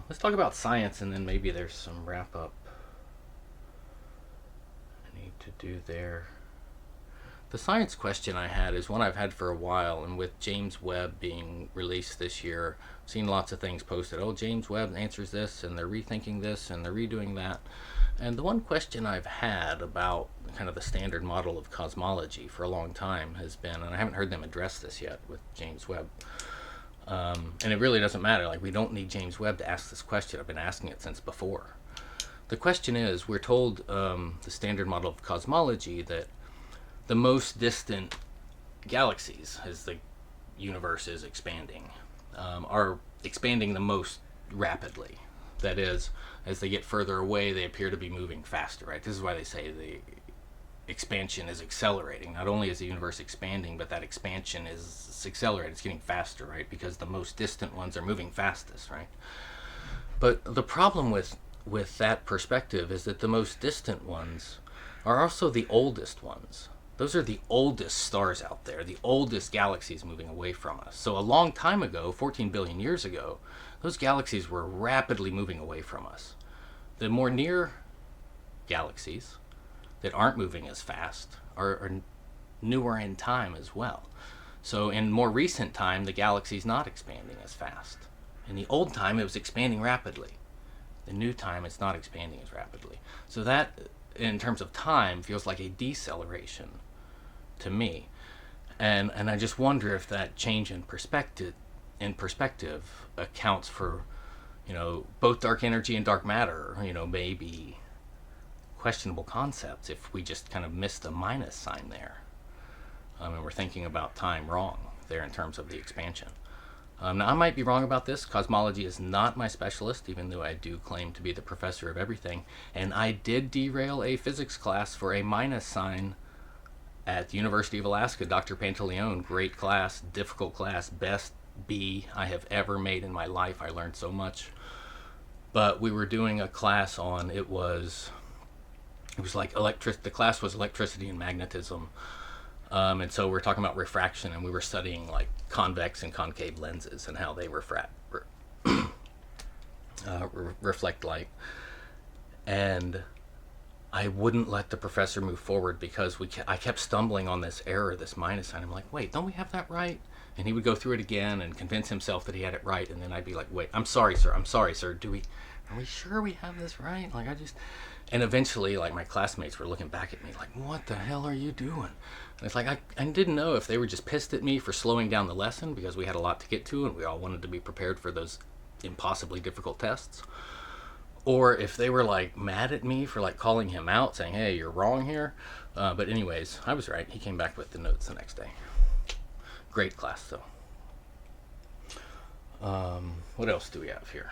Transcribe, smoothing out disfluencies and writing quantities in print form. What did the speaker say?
Let's talk about science, and then maybe there's some wrap up I need to do there. The science question I had is one I've had for a while, and with James Webb being released this year, I've seen lots of things posted. Oh, James Webb answers this, and they're rethinking this, and they're redoing that. And the one question I've had about kind of the standard model of cosmology for a long time has been, and I haven't heard them address this yet with James Webb, and it really doesn't matter. Like, we don't need James Webb to ask this question. I've been asking it since before. The question is, we're told the standard model of cosmology that the most distant galaxies, as the universe is expanding, are expanding the most rapidly. That is, as they get further away, they appear to be moving faster, right? This is why they say the expansion is accelerating. Not only is the universe expanding, but that expansion is accelerating. It's getting faster, right? Because the most distant ones are moving fastest, right? But the problem with that perspective is that the most distant ones are also the oldest ones. Those are the oldest stars out there, the oldest galaxies moving away from us. So a long time ago, 14 billion years ago, those galaxies were rapidly moving away from us. The more near galaxies that aren't moving as fast are newer in time as well. So in more recent time, the galaxy's not expanding as fast. In the old time, it was expanding rapidly. The new time, it's not expanding as rapidly. So that, in terms of time, feels like a deceleration to me. And I just wonder if that change in perspective accounts for, both dark energy and dark matter, maybe questionable concepts if we just kind of missed a minus sign there. And we're thinking about time wrong there in terms of the expansion. Now, I might be wrong about this. Cosmology is not my specialist, even though I do claim to be the professor of everything. And I did derail a physics class for a minus sign at the University of Alaska. Dr. Pantaleone, great class, difficult class, best B I have ever made in my life. I learned so much. But we were doing a class on, it was like the class was electricity and magnetism. And so we're talking about refraction, and we were studying like convex and concave lenses and how they reflect light. And I wouldn't let the professor move forward because I kept stumbling on this error, this minus sign. I'm like, wait, don't we have that right? And he would go through it again and convince himself that he had it right. And then I'd be like, wait, I'm sorry, sir. Are we sure we have this right? And eventually, like, my classmates were looking back at me like, what the hell are you doing? And it's like, I didn't know if they were just pissed at me for slowing down the lesson because we had a lot to get to and we all wanted to be prepared for those impossibly difficult tests. Or if they were, like, mad at me for, like, calling him out, saying, hey, you're wrong here. But anyways, I was right. He came back with the notes the next day. Great class, though. What else do we have here?